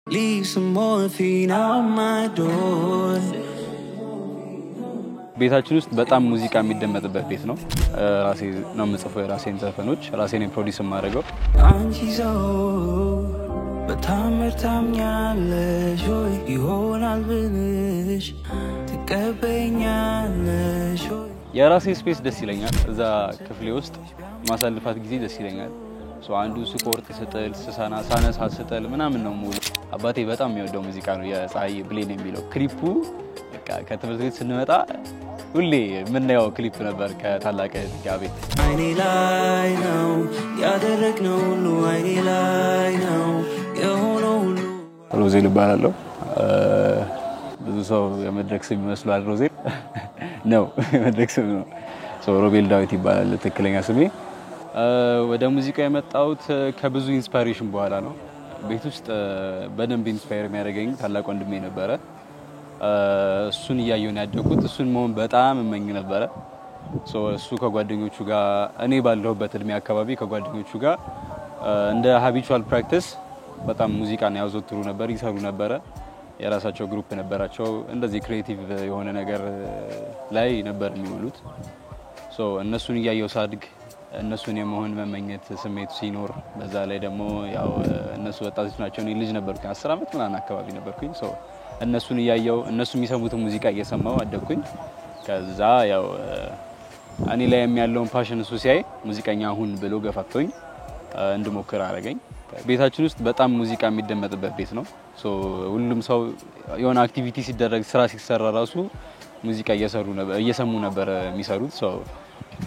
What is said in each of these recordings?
Leave some morphine out my door. ቤታችን ውስጥ በጣም ሙዚቃ የሚደመጥበት ቤት ነው። ራሴ ነው የምጽፈው የራሴን ዘፈኖች ራሴ ነኝ ፕሮዲዩስ የማደርገው። አንቺ በታምር ታምኛለሽ ወይ ይሆናል ብልሽ ትቀበኛለሽ ወይ? የራሴ ስፔስ ደስ ይለኛል። እዛ ክፍሌ ውስጥ ማሳልፋት ጊዜ ደስ ይለኛል። አንዱ ስቆርጥ ስጥል ሳነሳ ስጥል ምናምን ነው ሙሉ። አባቴ በጣም የሚወደው ሙዚቃ ነው የፀሐይ ብሌን የሚለው ክሊፑ። በቃ ከትምህርት ቤት ስንመጣ ሁሌ የምናየው ክሊፕ ነበር ከታላቀ ጋር ቤት። አይኔ ላይ ነው ያደረግነው ሁሉ አይኔ ላይ ነው የሆነው ሁሉ። ሮዜል እባላለሁ። ብዙ ሰው የመድረክ ስም ይመስላል ሮዜል ነው የመድረክ ስም ነው። ሮቤል ዳዊት ይባላል ትክክለኛ ስሜ። ወደ ሙዚቃ የመጣሁት ከብዙ ኢንስፓይሬሽን በኋላ ነው። ቤት ውስጥ በደንብ ኢንስፓየር የሚያደርገኝ ታላቅ ወንድሜ ነበረ። እሱን እያየሁ ነው ያደግኩት። እሱን መሆን በጣም እመኝ ነበረ። እሱ ከጓደኞቹ ጋር እኔ ባለሁበት እድሜ አካባቢ ከጓደኞቹ ጋር እንደ ሃቢቹዋል ፕራክቲስ በጣም ሙዚቃን ያዘወትሩ ነበር፣ ይሰሩ ነበረ። የራሳቸው ግሩፕ ነበራቸው። እንደዚህ ክሬቲቭ የሆነ ነገር ላይ ነበር የሚውሉት። እነሱን እያየሁ ሳድግ እነሱን የመሆን መመኘት ስሜት ሲኖር በዛ ላይ ደግሞ ያው እነሱ ወጣቶች ናቸው። እኔ ልጅ ነበርኩኝ 10 አመት ምናምን አካባቢ ነበርኩኝ። እነሱን እያየሁ እነሱ የሚሰሙትን ሙዚቃ እየሰማሁ አደግኩኝ። ከዛ ያው እኔ ላይ የሚያለውን ፓሽን እሱ ሲያይ ሙዚቀኛ ሁን ብሎ ገፋፍቶኝ እንድሞክር አደረገኝ። ቤታችን ውስጥ በጣም ሙዚቃ የሚደመጥበት ቤት ነው። ሁሉም ሰው የሆነ አክቲቪቲ ሲደረግ ስራ ሲሰራ ራሱ ሙዚቃ እየሰሙ ነበር የሚሰሩት።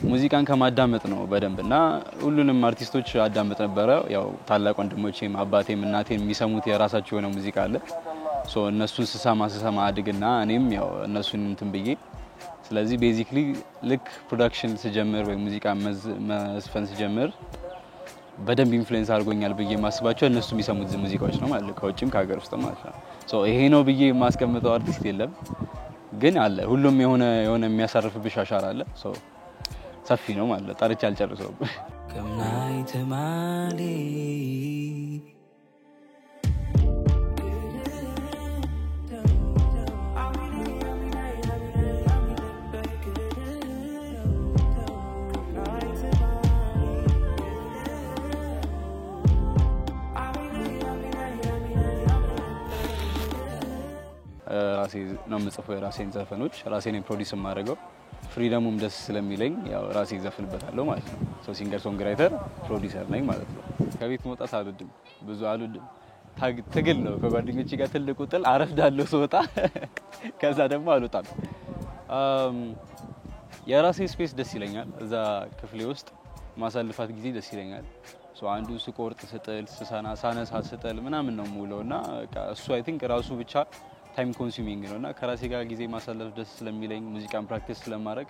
ሙዚቃን ከማዳመጥ ነው በደንብና ሁሉንም አርቲስቶች አዳመጥ ነበር። ያው ታላቅ ወንድሞቼም አባቴም እናቴም የሚሰሙት የራሳቸው የሆነ ሙዚቃ አለ። እነሱን ስሰማ አድግና እኔም ያው እነሱን እንትን ብዬ ስለዚህ ቤዚክሊ ልክ ፕሮዳክሽን ስጀምር ወይ ሙዚቃ መስፈን ስጀምር በደንብ ኢንፍሉዌንስ አድርጎኛል ብዬ ማስባቸው እነሱ የሚሰሙት ሙዚቃዎች ነው ማለት ከውጭም ከሀገር ውስጥ ማለት ነው። ይሄ ነው ብዬ ማስቀምጠው አርቲስት የለም፣ ግን አለ ሁሉም የሆነ የሚያሳርፍብሽ አሻራ አለ። ሰፊ ነው ማለት ታሪክ አልጨርሰውም። ከመናይ ተማሊ ራሴ ነው የምጽፈው የራሴን ዘፈኖች ራሴ ነኝ ፕሮዲዩስ የማደርገው። ፍሪደሙም ደስ ስለሚለኝ ያው ራሴ ዘፍንበታለሁ ማለት ነው። ሲንገር ሶንግራይተር ፕሮዲዩሰር ነኝ ማለት ነው። ከቤት መውጣት አልወድም፣ ብዙ አልወድም። ትግል ነው ከጓደኞቼ ጋር ትልቁ ጥል አረፍዳለሁ ስወጣ ከዛ ደግሞ አልወጣም። የራሴ ስፔስ ደስ ይለኛል። እዛ ክፍሌ ውስጥ ማሳልፋት ጊዜ ደስ ይለኛል። አንዱ ስቆርጥ ስጥል ሳነሳ ስጥል ምናምን ነው ሙሉና እሱ አይ ቲንክ ራሱ ብቻ ታይም ኮንሱሚንግ ነውና ከራሴ ጋር ጊዜ ማሳለፍ ደስ ስለሚለኝ ሙዚቃን ፕራክቲስ ስለማድረግ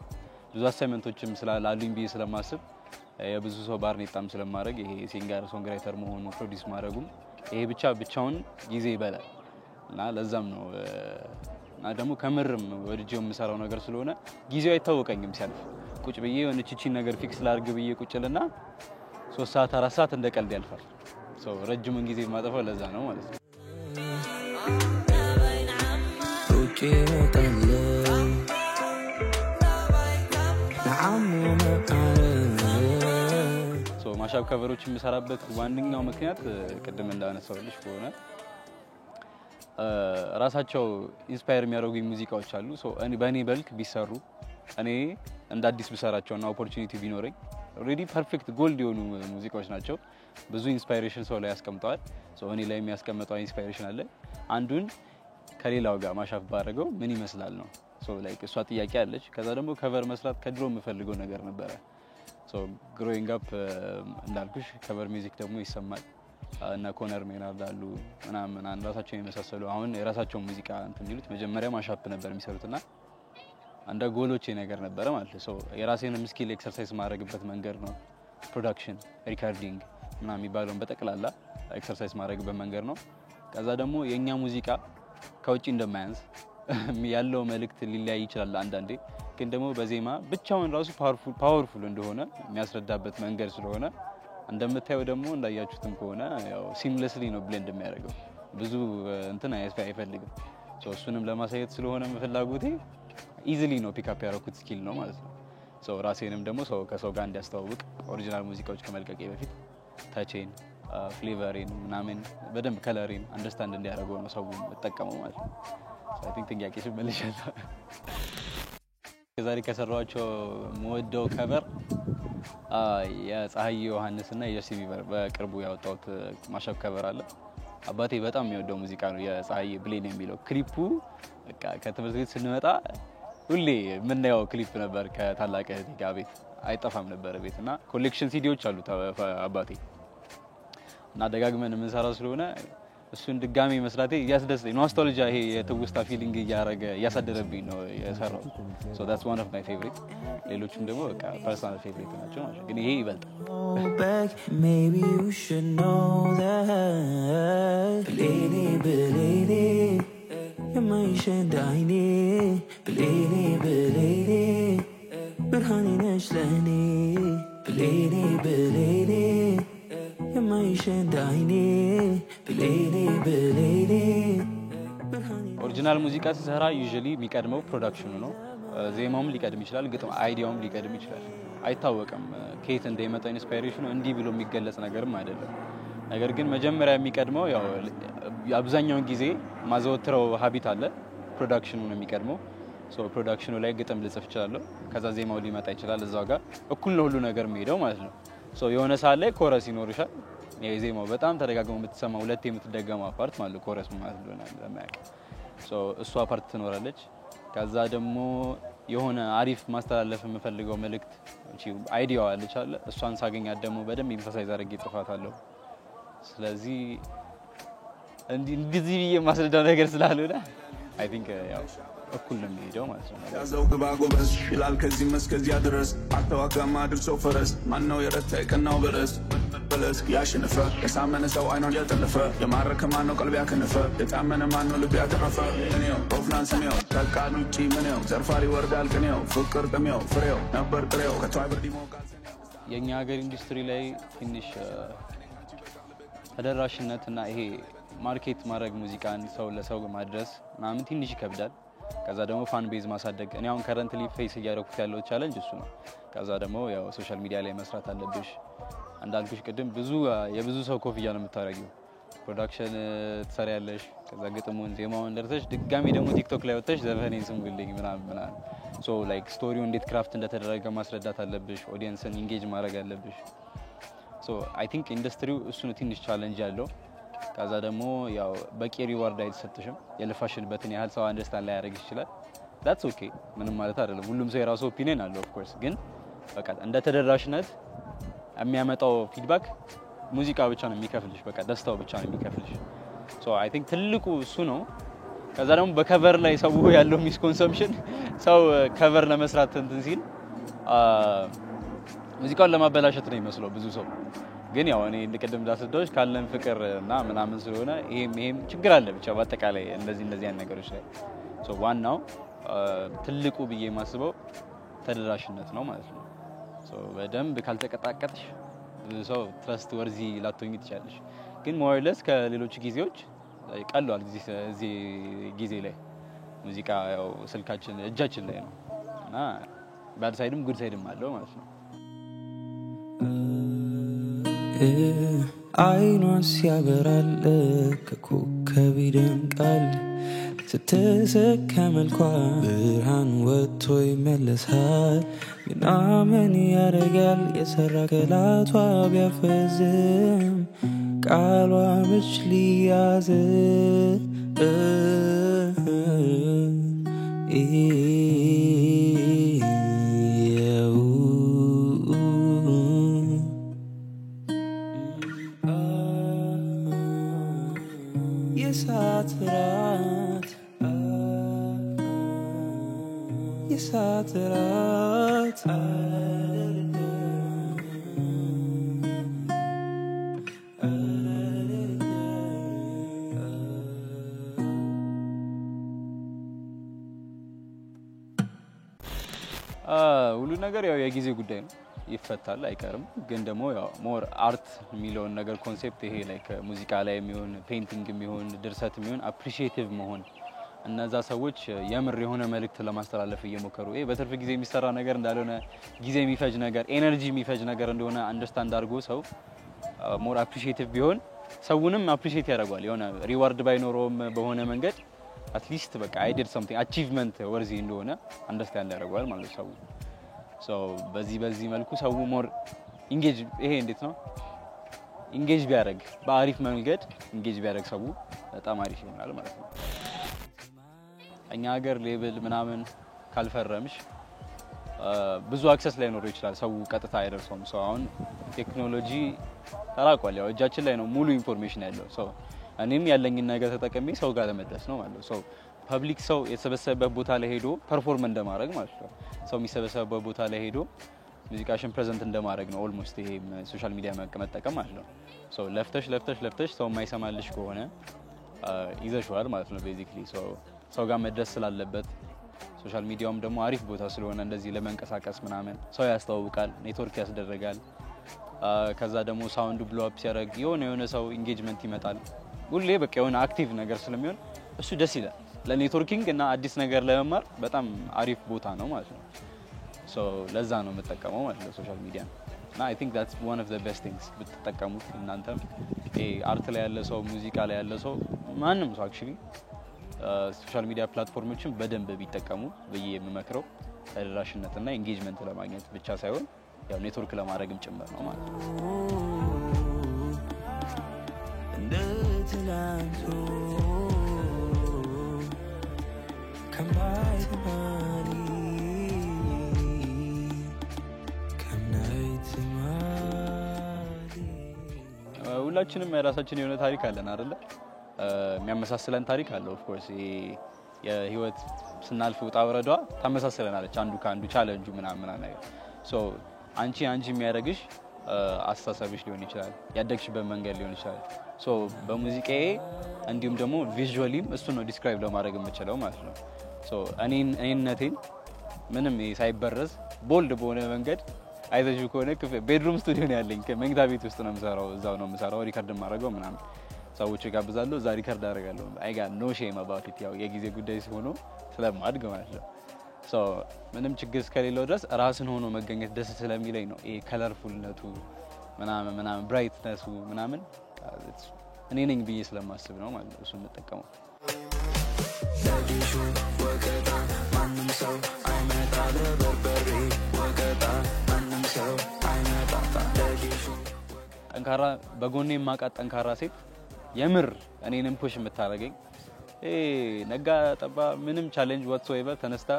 ብዙ አሳይመንቶችም ስላሉኝ ብዬ ስለማስብ የብዙ ሰው ባርኔጣም ስለማድረግ ይሄ ሲንገር ሶንግራይተር መሆኑ ፕሮዲዩስ ማድረጉም ይሄ ብቻውን ጊዜ ይበላል እና ለዛም ነው እና ደግሞ ከምርም ወድጄው የምሰራው ነገር ስለሆነ ጊዜው አይታወቀኝም ሲያልፍ። ቁጭ ብዬ የሆነ ቺቺን ነገር ፊክስ ላድርግ ብዬ ቁጭልና 3 ሰዓት 4 ሰዓት እንደቀልድ ያልፋል። ረጅሙን ጊዜ ማጠፋው ለዛ ነው ማለት ነው። ማሻብ ከቨሮች የምሰራበት ዋንኛው ምክንያት ቅድም እንዳነሳውልሽ ከሆነ ራሳቸው ኢንስፓየር የሚያደርጉኝ ሙዚቃዎች አሉ። እኔ በእኔ በልክ ቢሰሩ እኔ እንደ አዲስ ብሰራቸውና ኦፖርቹኒቲ ቢኖረኝ ኦልሬዲ ፐርፌክት ጎልድ የሆኑ ሙዚቃዎች ናቸው። ብዙ ኢንስፓይሬሽን ሰው ላይ ያስቀምጠዋል። እኔ ላይ የሚያስቀምጠው ኢንስፓይሬሽን አለ። አንዱን ከሌላው ጋር ማሻፍ ባደረገው ምን ይመስላል ነው። ላይክ እሷ ጥያቄ አለች። ከዛ ደግሞ ከቨር መስራት ከድሮ የምፈልገው ነገር ነበረ። ግሮዊንግ አፕ እንዳልኩሽ ከቨር ሚውዚክ ደግሞ ይሰማል እና ኮነር ሜናርድ አሉ ምናምን ራሳቸው የመሳሰሉ አሁን የራሳቸው ሙዚቃ እንትን የሚሉት መጀመሪያ ማሻፕ ነበር የሚሰሩትና አንደ ጎሎቼ ነገር ነበረ ማለት ነው። የራሴንም ስኪል ኤክሰርሳይዝ ማድረግበት መንገድ ነው። ፕሮዳክሽን ሪካርዲንግ ምናምን የሚባለውን በጠቅላላ ኤክሰርሳይዝ ማድረግበት መንገድ ነው። ከዛ ደግሞ የኛ ሙዚቃ ከውጪ እንደማያንስ ያለው መልእክት ሊለያይ ይችላል አንዳንዴ፣ ግን ደግሞ በዜማ ብቻውን ራሱ ፓወርፉል እንደሆነ የሚያስረዳበት መንገድ ስለሆነ እንደምታየው ደግሞ እንዳያችሁትም ከሆነ ያው ሲምለስሊ ነው ብሌንድ የሚያደርገው። ብዙ እንትን አይፈልግም ሶ እሱንም ለማሳየት ስለሆነ ፍላጎቴ ኢዚሊ ነው ፒክ አፕ ያደረኩት ስኪል ነው ማለት ነው ሶ ራሴንም ደግሞ ከሰው ጋር እንዲያስተዋውቅ ኦሪጂናል ሙዚቃዎች ከመልቀቄ በፊት ታቼን ፍሌቨሬን ምናምን በደንብ ከለሬን አንደርስታንድ እንዲያደርገው ነው ሰው ተጠቀመው ማለት ነው ሶ አይ ቲንክ ጥያቄሽ መልሻለሁ ከዛሬ ከሰራኋቸው ሞደው ከቨር የፀሐይ ዮሐንስ እና የጀስቲ ቢበር በቅርቡ ያወጣሁት ማሻፕ ከቨር አለ አባቴ በጣም የሚወደው ሙዚቃ ነው የፀሐይ ብሌን የሚለው ክሊፑ በቃ ከትምህርት ቤት ስንመጣ ሁሌ ምናየው ክሊፕ ነበር ከታላቀ እህቴ ጋር ቤት አይጠፋም ነበር ቤትና ኮሌክሽን ሲዲዎች አሉ አባቴ እና ደጋግመን የምንሰራው ስለሆነ እሱን ድጋሚ መስራቴ ያስደስተኝ ኖስታልጂያ ይሄ የትውስታ ፊሊንግ ያሳደረብኝ ነው የሰራው so that's one of my favorite ሌሎችም ደግሞ በቃ personal favorite ናቸው ማለት ግን ይሄ ይበልጣል maybe you should know that believe የማይሸዳይኔ ብሌኔ ብርሃኔ ነሽ ለኔ ብሌኔ የማይሸዳይኔ ብሌኔ ኦሪጂናል ሙዚቃ ሲሰራ ዩዥሊ የሚቀድመው ፕሮዳክሽኑ ነው ዜማውም ሊቀድም ይችላል ግጥም አይዲያውም ሊቀድም ይችላል አይታወቅም ከየት እንደሚመጣ ኢንስፓይሬሽኑ እንዲህ ብሎ የሚገለጽ ነገርም አይደለም ነገር ግን መጀመሪያ የሚቀድመው ያው አብዛኛውን ጊዜ ማዘወትረው ሀቢት አለ ፕሮዳክሽኑ ነው የሚቀድመው ሶ ፕሮዳክሽኑ ላይ ግጥም ልጽፍ ይችላል ከዛ ዜማው ሊመጣ ይችላል እዛው ጋር እኩል ነው ሁሉ ነገር የሚሄደው ማለት ነው ሶ የሆነ ሰዓት ላይ ኮረስ ይኖርሻል የዜማው በጣም ተደጋግሞ የምትሰማው ሁለቴ የምትደገመው ፓርት ማለት ኮረስ ማለት ነው ለማያውቅ ሶ እሷ ፓርት ትኖራለች ከዛ ደግሞ የሆነ አሪፍ ማስተላለፍ የምፈልገው መልእክት እቺ አይዲያው አለች አለ እሷን ሳገኛት ደግሞ በደንብ ኢንፈሳይዝ አድርጌ ጽፋታለሁ ስለዚህ እንደዚህ የማስረዳው ነገር ስላልሆነ አይ ቲንክ ያው እኩል ነው የሚሄደው ማለት ነው ያዘው ግባ ጎበዝ ይላል ከዚህ መስከዚያ ድረስ አተዋጋማ ድርሶ ፈረስ ማነው የረታ የቀናው በረስ በለስ ያሽንፈ የሳመነ ሰው አይኖን ያጠለፈ የማረከ ማነው ቀልብ ያከነፈ የታመነ ማነው ልብ ያተረፈ እኔው ኦፍላንስ ነው ተቃን ውጪ ምነው ዘርፋሪ ወርዳል ቅኔው ፍቅር ቅሜው ፍሬው ነበር ጥሬው ከቷይበር ዲሞክራሲ የኛ ሀገር ኢንዱስትሪ ላይ ትንሽ ተደራሽነትና ይሄ ማርኬት ማድረግ ሙዚቃን ሰው ለሰው ማድረስ ምናምን ትንሽ ይከብዳል ከዛ ደግሞ ፋን ቤዝ ማሳደግ እኔ አሁን ከረንትሊ ፌስ እያደረኩት ያለው ቻሌንጅ እሱ ነው ከዛ ደግሞ ያው ሶሻል ሚዲያ ላይ መስራት አለብሽ አንዳልኩሽ ቅድም የብዙ ሰው ኮፍያ ነው የምታረጊው ፕሮዳክሽን ትሰሪያለሽ ከዛ ግጥሙን ዜማውን ደርሰሽ ድጋሚ ደግሞ ቲክቶክ ላይ ወጥተሽ ዘፈኔን ስሙልኝ ምናምን ሶ ላይክ ስቶሪው እንዴት ክራፍት እንደተደረገ ማስረዳት አለብሽ ኦዲየንስን ኢንጌጅ ማድረግ አለብሽ ሶ አይ ቲንክ ኢንዱስትሪው እሱ ነው ትንሽ ቻሌንጅ ያለው ከዛ ደግሞ ያው በቂ ሪዋርድ አይተሰጥሽም የለፋሽንበትን ያህል ሰው አንደርስታንድ ላይ ያደርግ ይችላል that's okay ምንም ማለት አይደለም ሁሉም ሰው የራሱ ኦፒኒየን አለው of course ግን በቃ እንደ ተደራሽነት የሚያመጣው ፊድባክ ሙዚቃ ብቻ ነው የሚከፍልሽ በቃ ደስታው ብቻ ነው የሚከፍልሽ ሶ አይ ቲንክ ትልቁ እሱ ነው ከዛ ደግሞ በከቨር ላይ ሰው ያለው ሚስኮንሰምፕሽን ሰው ከቨር ለመስራት እንትን ሲል ሙዚቃውን ለማበላሸት ነው የሚመስለው ብዙ ሰው ግን ያው እኔ እንደቀደም ዳስደውሽ ካለን ፍቅርና ምናምን ስለሆነ ይሄም ችግር አለ ብቻ በአጠቃላይ እንደዚህ ያን ነገሮች ላይ ሶ ዋናው ትልቁ ብዬ ማስበው ተደራሽነት ነው ማለት ነው ሶ በደንብ ካልተቀጣቀጥሽ ሰው ትረስት ወርዚ ላትሆኚ ትችላለሽ ግን ሞርለስ ከሌሎች ጊዜዎች ቀሏል እዚህ ጊዜ ላይ ሙዚቃ ያው ስልካችን እጃችን ላይ ነው እና ባድ ሳይድም ጉድ ሳይድም አለው ማለት ነው አይኗ ሲያበራል ከኮከብ ይደምቃል ስትስቅ መልኳ ብርሃን ወጥቶ ይመለሳል ግን ምን ያደርጋል የሰራ ከላቷ ቢያፈዝም ቃሏ መች ሊያዝ የሳትራት ሁሉ ነገር ያው የጊዜ ጉዳይ ነው ይፈታል አይቀርም ግን ደግሞ ያው ሞር አርት የሚለውን ነገር ኮንሴፕት ይሄ ላይክ ሙዚቃ ላይ የሚሆን ፔይንቲንግ የሚሆን ድርሰት የሚሆን አፕሪሺየቲቭ መሆን እነዛ ሰዎች የምር የሆነ መልእክት ለማስተላለፍ እየሞከሩ ይሄ በትርፍ ጊዜ የሚሰራ ነገር እንዳልሆነ ጊዜ የሚፈጅ ነገር ኤነርጂ የሚፈጅ ነገር እንደሆነ አንደርስታንድ አድርጎ ሰው ሞር አፕሪሺየቲቭ ቢሆን ሰውንም አፕሪሺየት ያደርጋል የሆነ ሪዋርድ ባይኖረውም በሆነ መንገድ አትሊስት በቃ አይ ዲድ ሰምቲንግ አቺቭመንት ወርዚ እንደሆነ አንደርስታንድ ያደርጋል ማለት ሰው ሶ በዚህ መልኩ ሰው ሞር ኢንጌጅ ይሄ እንዴት ነው ኢንጌጅ ቢያደርግ በአሪፍ መንገድ ኢንጌጅ ቢያደርግ ሰው በጣም አሪፍ ይሆናል ማለት ነው እኛ ሀገር ሌብል ምናምን ካልፈረምሽ ብዙ አክሰስ ላይ ኖር ይችላል ሰው ቀጥታ አይደርሰውም ሰው አሁን ቴክኖሎጂ ተራቋል ያው እጃችን ላይ ነው ሙሉ ኢንፎርሜሽን ያለው ሰው እኔም ያለኝን ነገር ተጠቅሜ ሰው ጋር ለመድረስ ነው ማለት ነው ሰው ፐብሊክ ሰው የተሰበሰበበት ቦታ ላይ ሄዶ ፐርፎርም እንደማድረግ ማለት ነው ሰው የሚሰበሰበበት ቦታ ላይ ሄዶ ሙዚቃሽን ፕሬዘንት እንደማድረግ ነው ኦልሞስት ይሄ ሶሻል ሚዲያ መጠቀም ማለት ነው ሰው ለፍተሽ ሰው የማይሰማልሽ ከሆነ ይዘሽዋል ማለት ነው ቤዚክሊ ሰው ጋር መድረስ ስላለበት ሶሻል ሚዲያውም ደግሞ አሪፍ ቦታ ስለሆነ እንደዚህ ለመንቀሳቀስ ምናምን ሰው ያስተዋውቃል ኔትወርክ ያስደረጋል ከዛ ደግሞ ሳውንዱ ብሎ አፕ ሲያደርግ የሆነ ሰው ኢንጌጅመንት ይመጣል ሁሌ በቃ የሆነ አክቲቭ ነገር ስለሚሆን እሱ ደስ ይላል ለኔትወርኪንግ እና አዲስ ነገር ለመማር በጣም አሪፍ ቦታ ነው ማለት ነው ሶ ለዛ ነው የምጠቀመው ማለት ነው ሶሻል ሚዲያ እና አይ ቲንክ that's one of the best things ብትጠቀሙት እናንተም አርት ላይ ያለ ሰው ሙዚቃ ላይ ያለ ሰው ማንንም ሰው actually ሶሻል ሚዲያ ፕላትፎርሞችን በደንብ ቢጠቀሙ በየ የምመክረው ተደራሽነትና ኢንጌጅመንት ለማግኘት ብቻ ሳይሆን ያው ኔትወርክ ለማድረግም ጭምር ነው ማለት ነው ሁላችንም የራሳችን የሆነ ታሪክ አለን አይደለ የሚያመሳስለን ታሪክ አለ ኦፍ ኮርስ የህይወት ስናልፍ ውጣ ወረዷ ታመሳስለናለች አንዱ ካንዱ ቻሌንጁ ምናምን ነገር ሶ አንቺ የሚያደርግሽ አስተሳሰብሽ ሊሆን ይችላል ያደግሽበት መንገድ ሊሆን ይችላል ሶ በሙዚቃዬ እንዲሁም ደግሞ ቪዥዋሊም እሱ ነው ዲስክራይብ ለማድረግ የምችለው ማለት ነው ሶ እኔነቴን ምንም ሳይበረዝ ቦልድ በሆነ መንገድ አይዘጁ ከሆነ ቤድሩም ስቱዲዮ ነው ያለኝ ከመኝታ ቤት ውስጥ ነው የምሰራው እዛው ነው የምሰራው ሪከርድ ማድረገው ምናምን ሰዎች ጋብዛለሁ እዛ ሪከርድ አደርጋለሁ አይ ጋር ኖ ሼም አባውት ኢት ያው የጊዜ ጉዳይ ሲሆን ስለማድግ ማለት ነው ሶ ምንም ችግር እስከሌለው ድረስ ራስን ሆኖ መገኘት ደስ ስለሚለኝ ነው ይሄ ከለርፉልነቱ ምናምን ብራይትነሱ ምናምን እኔ ነኝ ብዬ ስለማስብ ነው ማለት ነው እሱን ተጠቀመው ለዲሹ ወቀታ ማንም ሰው አይመጣ ለበርበሬ ወቀታ ማንም ሰው አይመጣ ለዲሹ ጠንካራ በጎኔ ማቃት ጠንካራ ሴት የምር እኔንም ፑሽ የምታረገኝ ነጋ ጠባ ምንም ቻሌንጅ whatsoever ተነስታ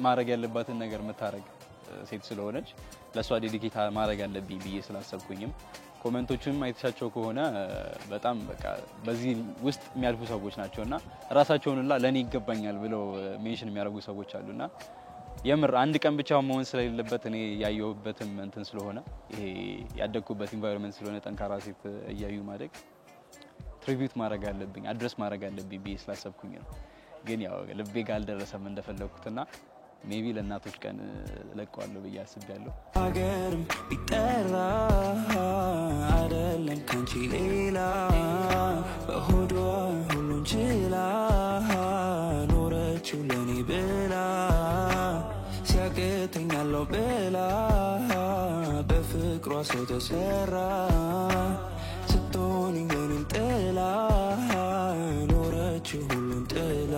ማድረግ ያለባትን ነገር የምታረግ ሴት ስለሆነች ለሷ ዴዲኬት ማድረግ አለብኝ ብዬ ስላሰብኩኝም ኮሜንቶቹንም አይተሻቸው ከሆነ በጣም በቃ በዚህ ውስጥ የሚያልፉ ሰዎች ናቸውና ራሳቸውንላ ለኔ ይገባኛል ብለው ሜንሽን የሚያደርጉ ሰዎች አሉና የምር አንድ ቀን ብቻ መሆን ስለሌለበት እኔ ያየሁበትም እንትን ስለሆነ ይሄ ያደግኩበት ኢንቫይሮንመንት ስለሆነ ጠንካራ ሴት እያዩ ማደግ ትሪቢዩት ማድረግ አለብኝ አድረስ ማድረግ አለብኝ ብዬ ስላሰብኩኝ ነው ግን ያው ልቤ ጋር አልደረሰም እንደፈለኩትና ሜቢ ለእናቶች ቀን ለቀዋለሁ ብዬ አስቤያለሁ ሀገርም ቢጠራ አይደለም ካንቺ ሌላ በሆዷ ሁሉን ችላ ኖረችው ለኔ ብላ ሲያቅተኛለው ብላ በፍቅሯ ሰው ተሰራ ስትሆን የኔን ጥላ ኖረችው ሁሉን ጥላ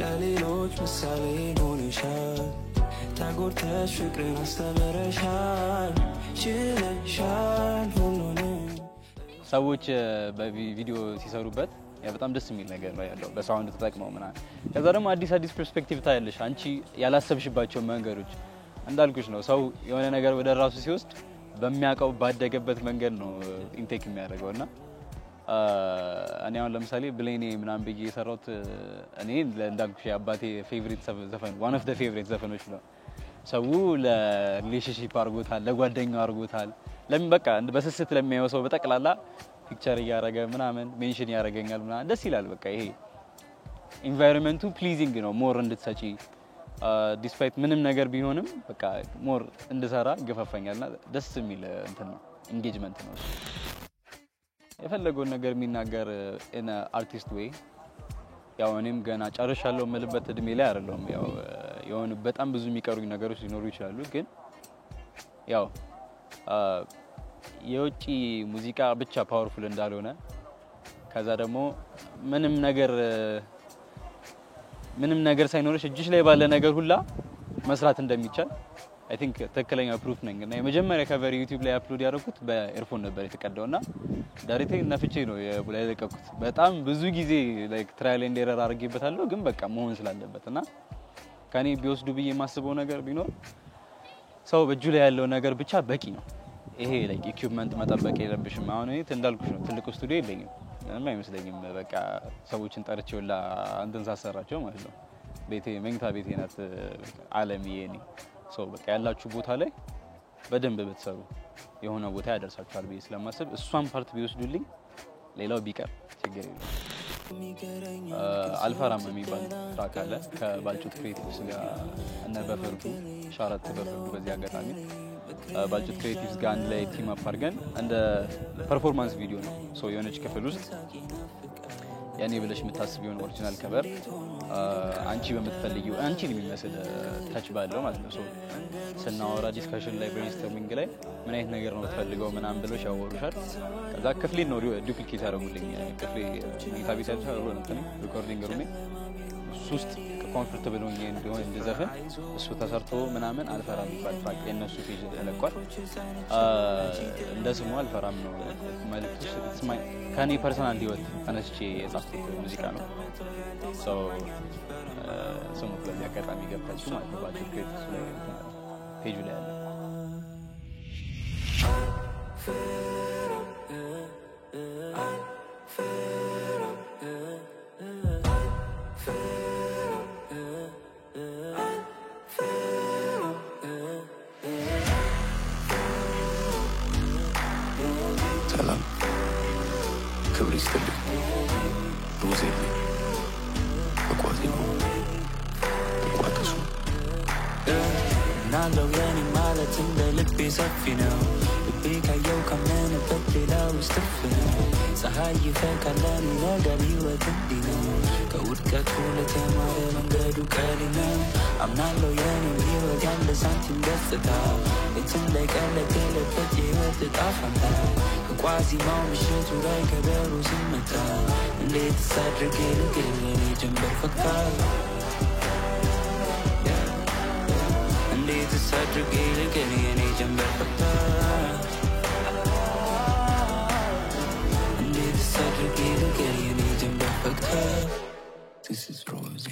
ለሌሎች ምሳሌ ሆነሻል ተጎድተሽ ፍቅርን አስተምረሻል ችለሻል ሁሉንም ሰዎች በቪዲዮ ሲሰሩበት በጣም ደስ የሚል ነገር ነው ያለው በሳውንድ ተጠቅመው ምናምን ከዛ ደግሞ አዲስ ፐርስፔክቲቭ ታያለሽ አንቺ ያላሰብሽባቸው መንገዶች እንዳልኩሽ ነው ሰው የሆነ ነገር ወደ ራሱ ሲወስድ በሚያቀው ባደገበት መንገድ ነው ኢንቴክ የሚያደርገውና እኔ አሁን ለምሳሌ ብሌኔ ምናምን ብዬ የሰራሁት እኔ እንዳልኩሽ አባቴ ፌቨሪት ዘፈን one of the favorite ዘፈኖች ነው ሰው ለሪሌሽንሺፕ አርጎታል ለጓደኛው አርጎታል ለምን በቃ በስስት ለሚያየው ሰው በጠቅላላ ፒክቸር ያረጋጋ ምናምን ሜንሽን ያረጋጋል ምናምን ደስ ይላል በቃ ይሄ ኢንቫይሮንመንቱ ፕሊዚንግ ነው ሞር እንድትሰጪ ዲስፓይት ምንም ነገር ቢሆንም በቃ ሞር እንድሰራ ገፋፋኛልና ደስ የሚል እንትን ነው ኢንጌጅመንት ነው የፈለገውን ነገር የሚናገር in a artist way ያው እኔም ገና ጨርሻለሁ መልበት እድሜ ላይ አይደለም ያው የሆነ በጣም ብዙ የሚቀሩኝ ነገሮች ሊኖሩ ይችላሉ ግን ያው የውጪ ሙዚቃ ብቻ ፓወርፉል እንዳልሆነ ከዛ ደግሞ ምንም ነገር ሳይኖርሽ እጅሽ ላይ ባለ ነገር ሁላ መስራት እንደሚቻል I think ተከለኛ ፕሩፍ ነኝ እና የመጀመሪያ ከቨር ዩቲዩብ ላይ አፕሎድ ያደረኩት በኤርፎን ነበር የተቀዳውና ዳይሬክት ነፍቼ ነው የለቀኩት በጣም ብዙ ጊዜ ላይክ ትራያል ኤንድ ኤረር አድርጌበታለሁ ግን በቃ መሆን ስላለበትና ከኔ ቢወስዱ ብዬ ማስበው ነገር ቢኖር ሰው በእጁ ላይ ያለው ነገር ብቻ በቂ ነው ይሄ ላይክ ኢኩዊፕመንት መጠበቅ የለብሽም አሁን እኔ እንዳልኩሽ ነው ትልቁ ስቱዲዮ የለኝም ምንም አይመስለኝም በቃ ሰዎችን ጠርቼውላ አንተን ሳሰራቸው ማለት ነው ቤቴ መኝታ ቤቴ ናት ዓለምዬ እኔ ሶ በቃ ያላችሁ ቦታ ላይ በደንብ ብትሰሩ የሆነ ቦታ ያደርሳችኋል ብዬ ስለማስብ እሷን ፓርት ቢወስዱልኝ ሌላው ቢቀር ችግር የለም አልፈራም የሚባል ትራክ አለ ከባልጩት ክሬቲቭስ ጋር እና በፈርዱ ሻራት በፈርዱ በዚህ አጋጣሚ ባልጩት ክሬቲቭስ ጋር አንድ ላይ ቲም አፕ አድርገን እንደ ፐርፎርማንስ ቪዲዮ ነው ሶ የሆነች ክፍል ውስጥ ያኔ ብለሽ የምታስቢውን ኦሪጂናል ከቨር አንቺ በመትፈልጊው አንቺን የሚመስል ታች ባለው ማለት ነው ሶ ስናወራ ዲስከሽን ላይ ብሬንስቶርሚንግ ላይ ምን አይነት ነገር ነው የምትፈልገው ምናምን ብለው ያወሩሻል ከዛ ክፍሌን ነው ዱፕሊኬት ያደርጉልኝ ክፍሌ ሜታቢስ ያደርጋሉ እንትን ሪኮርዲንግ ሩሜ ሱስት ኮምፎርታብል ሆኜ እንደሆነ እንደዘፈን እሱ ተሰርቶ ምናምን አልፈራም ይባል ትራክ የነሱ ፔጅ ለቋል እንደስሙ አልፈራም ነው ማለት ስማይ ከኔ ፐርሰናል ህይወት ተነስቼ የጻፍኩት ሙዚቃ ነው ሶ ስሙ ለዚህ አጋጣሚ ገብታችሁ ማለት ነው ባጭ ክሬቲቭስ ላይ ፔጅ ላይ አለ ናለው የኔ ማለት እንደ ልቤ ሰፊ ነው ልቤ ካየው ካመነበት ሌላው ስትፍ ነው ፀሐይ ይፈካለን ነገር ህይወት እንዲህ ነው ከውድቀቱ ለተማረ መንገዱ ቀሊል ነው አምናለው የኔ ህይወት ያለ ሳንቲም ገጽታ የትም ላይ ቀለጥ የለበት የህይወት እጣ ፈንታ ከቋዚማው ምሽቱ ላይ ከበሩ ሲመታ እንዴት ሳድርጌ ልግል የኔ ጀንበር ፈክታ Sadrige legeni ene jamber fakta ande sadrige legeni ene jamber fakta this is rose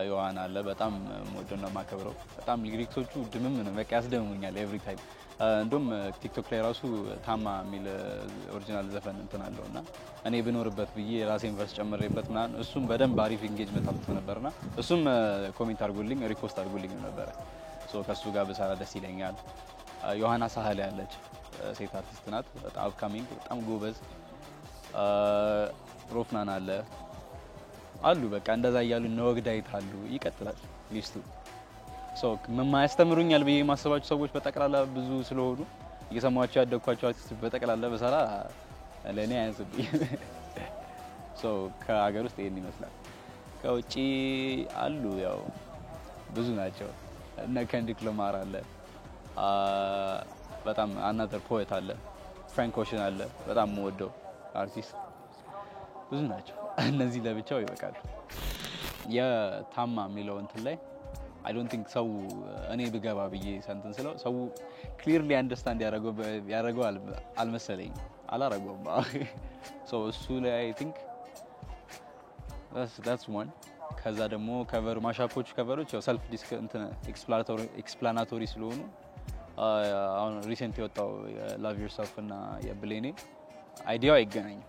ዮሐና አለ በጣም ሞደና ማከብረው በጣም ሊሪክሶቹ ድምም ነው በቃ ያስደምሙኛል ኤቭሪ ታይም እንደውም ቲክቶክ ላይ ራሱ ታማ ሚል ኦሪጂናል ዘፈን እንትን አለውና እኔ ብኖርበት ብዬ ራሴን ቨርስ ጨምሬበት ምናምን እሱም በደንብ አሪፍ ኢንጌጅመንት አጥቶ ነበርና እሱም ኮሜንት አድርጉልኝ ሪፖስት አድርጉልኝ ነበር ሶ ከሱ ጋር በሳራ ደስ ይለኛል ዮሐና ሳህለ ያለች ሴት አርቲስት ናት በጣም አፕካሚንግ በጣም ጎበዝ ሮፍናን አሉ በቃ እንደዛ ያያሉ ነወግዳይት አሉ ይቀጥላል ሊስቱ ሶ ማያስተምሩኛል በየ ማሰባቸው ሰዎች በተቀላላ ብዙ ስለሆኑ እየሰማዋቸው ያደኳቸው አርቲስት በተቀላላ በሳራ ለኔ አይንስብኝ ሶ ከሀገር ውስጥ ይሄን ይመስላል ከውጪ አሉ ያው ብዙ ናቸው እና ከንዲክ ለማር አለ በጣም another poet አለ ፍራንክ ኦሽን አለ በጣም ወደው አርቲስት ብዙ ናቸው እነዚህ ለብቻው ይበቃሉ የታማ ሚለው እንትን ላይ I don't think ሰው እኔ ብገባ ብዬ ሰንተን ስለው ሰው clearly understand ያረጋው አልመሰለኝ አላረጋውም so እሱ ላይ I think that's one ከዛ ደግሞ ከቨር ማሻፖች ከቨሮች ያው ሰልፍ ዲስክ እንትን ኤክስፕላናቶሪ ስለሆኑ አሁን ሪሰንት የወጣው ላቭ ዮርሰልፍ እና የብሌኔ አይዲያው አይገናኝም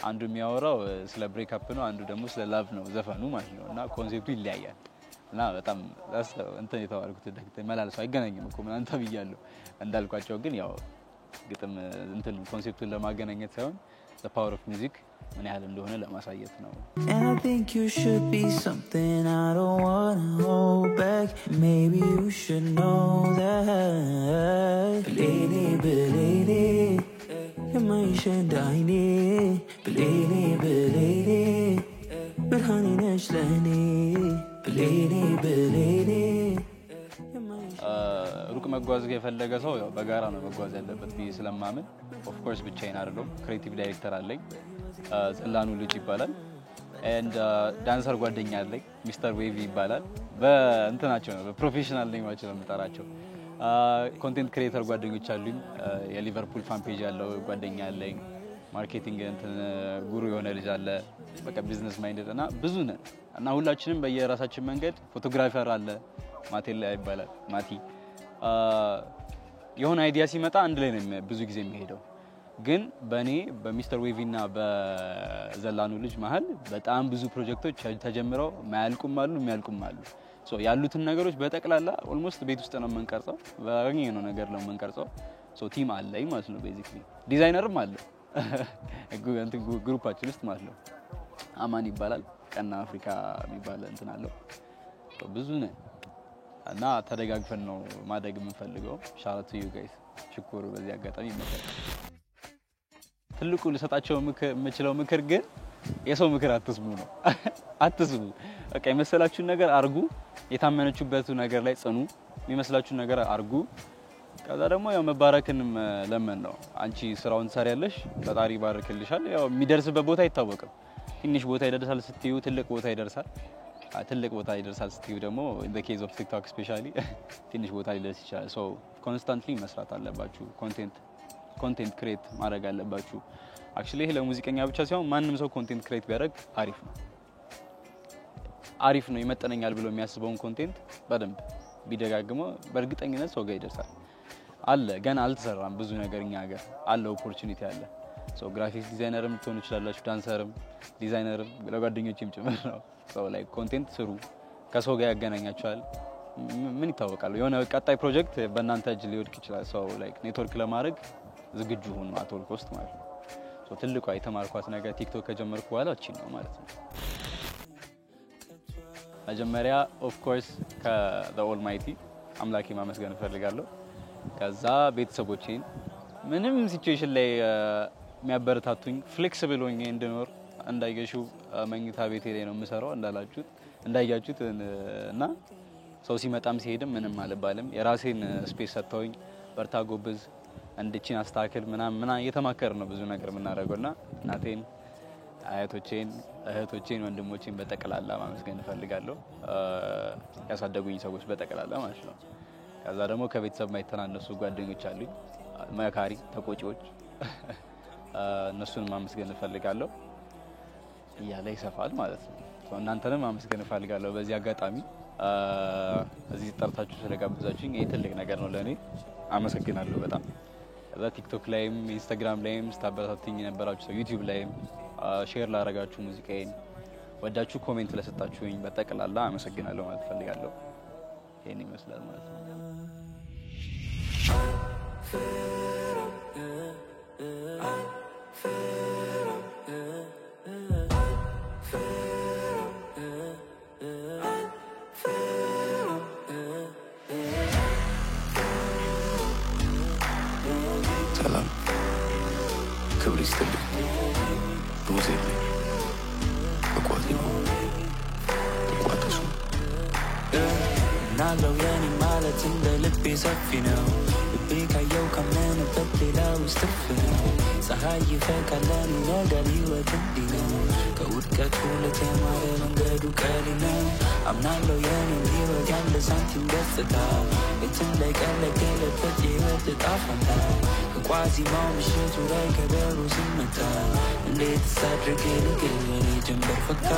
አንዱ የሚያወራው ስለ ብሬክ አፕ ነው አንዱ ደግሞ ስለ ላቭ ነው ዘፈኑ ማለት ነው እና ኮንሴፕቱ ይለያያል እና በጣም እንትን የተዋርኩት ደክተ መላልሶ አይገናኝም እኮ ምን አንተ ብያለሁ እንዳልኳቸው ግን ያው ግጥም እንትን ኮንሴፕቱን ለማገናኘት ሳይሆን the power of music ምን ያህል እንደሆነ ለማሳየት ነው And I think you should be something I don't wanna hold back maybe you should know that Lady የማይሸን ዳይኔ ብሌኔ ብርሃኔ ነሽ ለኔ ብሌኔ ሩቅ መጓዝ የፈለገ ሰው ያው በጋራ ነው መጓዝ ያለበት ብዬ ስለማምን ኦፍ ኮርስ ብቻዬን አይደለም ክሬቲቭ ዳይሬክተር አለኝ ዘላኑ ልጅ ይባላል and ዳንሰር ጓደኛ አለኝ ሚስተር ዌቭ ይባላል በእንትናቸው ነው በፕሮፌሽናል ኔማቸው ነው የምጠራቸው ኮንቴንት ክሬተር ጓደኞች አሉኝ የሊቨርፑል ፋን ፔጅ ያለው ጓደኛ አለኝ ማርኬቲንግ እንትን ጉሩ የሆነ ልጅ አለ በቃ ቢዝነስ ማይንድድ እና ብዙ ነን እና ሁላችንም በየራሳችን መንገድ ፎቶግራፈር አለ ማቴላ ይባላል ማቲ የሆነ አይዲያ ሲመጣ አንድ ላይ ነው ብዙ ጊዜ የሚሄደው ግን በኔ በሚስተር ዌቭ እና በዘላኑ ልጅ መሃል በጣም ብዙ ፕሮጀክቶች ተጀምረው ማያልቁም አሉ የሚያልቁም አሉ ሶ ያሉትን ነገሮች በጠቅላላ ኦልሞስት ቤት ውስጥ ነው የምንቀርጸው ባገኘነው ነገር ነው የምንቀርጸው ሶ ቲም አለኝ ማለት ነው ቤዚክሊ ዲዛይነርም አለ ግሩፓችን ውስጥ ማለት ነው አማን ይባላል ቀና አፍሪካ የሚባል እንትን አለው ብዙ ነን እና ተደጋግፈን ነው ማደግ የምንፈልገው ሻርት ዩ ጋይስ ሽኩር በዚህ አጋጣሚ ይመጣል ትልቁ ልሰጣቸው የምችለው ምክር ግን የሰው ምክር አትስሙ ነው አትስሙ በቃ የመሰላችሁን ነገር አርጉ የታመነችሁበት ነገር ላይ ጽኑ የሚመስላችሁን ነገር አርጉ ከዛ ደግሞ ያው መባረክንም ለምን ነው አንቺ ስራውን ትሰሪያለሽ ፈጣሪ ይባርክልሻል ያው የሚደርስበት ቦታ አይታወቅም ትንሽ ቦታ ይደርሳል ስትዩ ትልቅ ቦታ ይደርሳል ስትዩ ደግሞ in the case of TikTok especially ትንሽ ቦታ ሊደርስ ይችላል so constantly መስራት አለባችሁ ኮንቴንት ክሬት ማድረግ አለባችሁ actually ይሄ ለሙዚቀኛ ብቻ ሳይሆን ማንንም ሰው ኮንቴንት ክሬት ቢያደርግ አሪፍ ነው ይመጠነኛል ብሎ የሚያስበውን ኮንቴንት በደንብ ቢደጋግመው በእርግጠኝነት ሰው ጋር ይደርሳል አለ ገና አልተሰራም ብዙ ነገርኛ ሀገር አለ ኦፖርቹኒቲ አለ ሶ ግራፊክስ ዲዛይነርም ትሆኑ ይችላልላችሁ ዳንሰርም ዲዛይነርም ለጓደኞችም ጭምር ነው ሶ ላይክ ኮንቴንት ስሩ ከሰው ጋር ያገናኛችኋል ምን ይታወቃል የሆነ ቀጣይ ፕሮጀክት በእናንተ እጅ ሊወድቅ ይችላል ሶ ላይክ ኔትወርክ ለማድረግ ዝግጁ ሁኑ አቶል ኮስት ማለት ነው ሶ ትልቁ አይተማርኳት ነገር ቲክቶክ ከጀመርኩ በኋላ እቺ ነው ማለት ነው መጀመሪያ ኦፍ ኮርስ ከዘ ኦልማይቲ አምላኬ ማመስገን ፈልጋለሁ ከዛ ቤተሰቦቼን ምንም ሲቹዌሽን ላይ የሚያበረታቱኝ ፍሌክሲብል ሆኜ እንድኖር እንዳይገሹ መኝታ ቤቴ ላይ ነው የምሰራው እንዳያችሁት እና ሰው ሲመጣም ሲሄድም ምንም አልባልም የራሴን ስፔስ ሰጥተውኝ በርታ ጎብዝ እንድቺን አስተካክል ምናምን እየተማከር ነው ብዙ ነገር የምናደርገውና እናቴን አያቶቼን እህቶቼን ወንድሞቼን በጠቅላላ ማመስገን ፈልጋለሁ ያሳደጉኝ ሰዎች በጠቅላላ ማለት ነው ከዛ ደግሞ ከቤተሰብ ማይተናነሱ ጓደኞች አሉኝ መካሪ ተቆጪዎች እነሱን ማመስገን ፈልጋለሁ ያለ ይሰፋል ማለት ነው እናንተንም ማመስገን ፈልጋለሁ በዚህ አጋጣሚ እዚህ ተጠርታችሁ ስለጋበዛችሁኝ ይሄ ትልቅ ነገር ነው ለኔ አመሰግናለሁ በጣም ከዛ ቲክቶክ ላይም ኢንስታግራም ላይም ስታበረታቱኝ የነበራችሁ ሰው ዩቲዩብ ላይም ሼር ላደረጋችሁ ሙዚቃዬን ወዳችሁ ኮሜንት ለሰጣችሁኝ በጠቅላላ አመሰግናለሁ ማለት ፈልጋለሁ ይሄን ይመስላል ማለት ነው ሰላም ክብር ይስጥልኝ ሮዜል በቋጥሱ ናለው የኔ ማለት እንደ ልቤ ሰፊ ነው ልቤ ካየው ካመነበት ሌላ ውስጥ ትርፍ ነው ፀሐይ ይፈካል ለኔ ነገር ህይወት እንዲህ ነው ከውድቀቱ ለተማረ መንገዱ ቀሊል ነው አምናለው የኔ ህይወት ያለ ሳንቲም ገጽታ የትም ላይ ቀለገለበት የህይወት እጣ ፈንታ ከቋዚማው ምሽቱ ላይ ከበሩ ሲመታ እንዴት ሳድርግ ልግል ወሬ ጀንበር ፈካ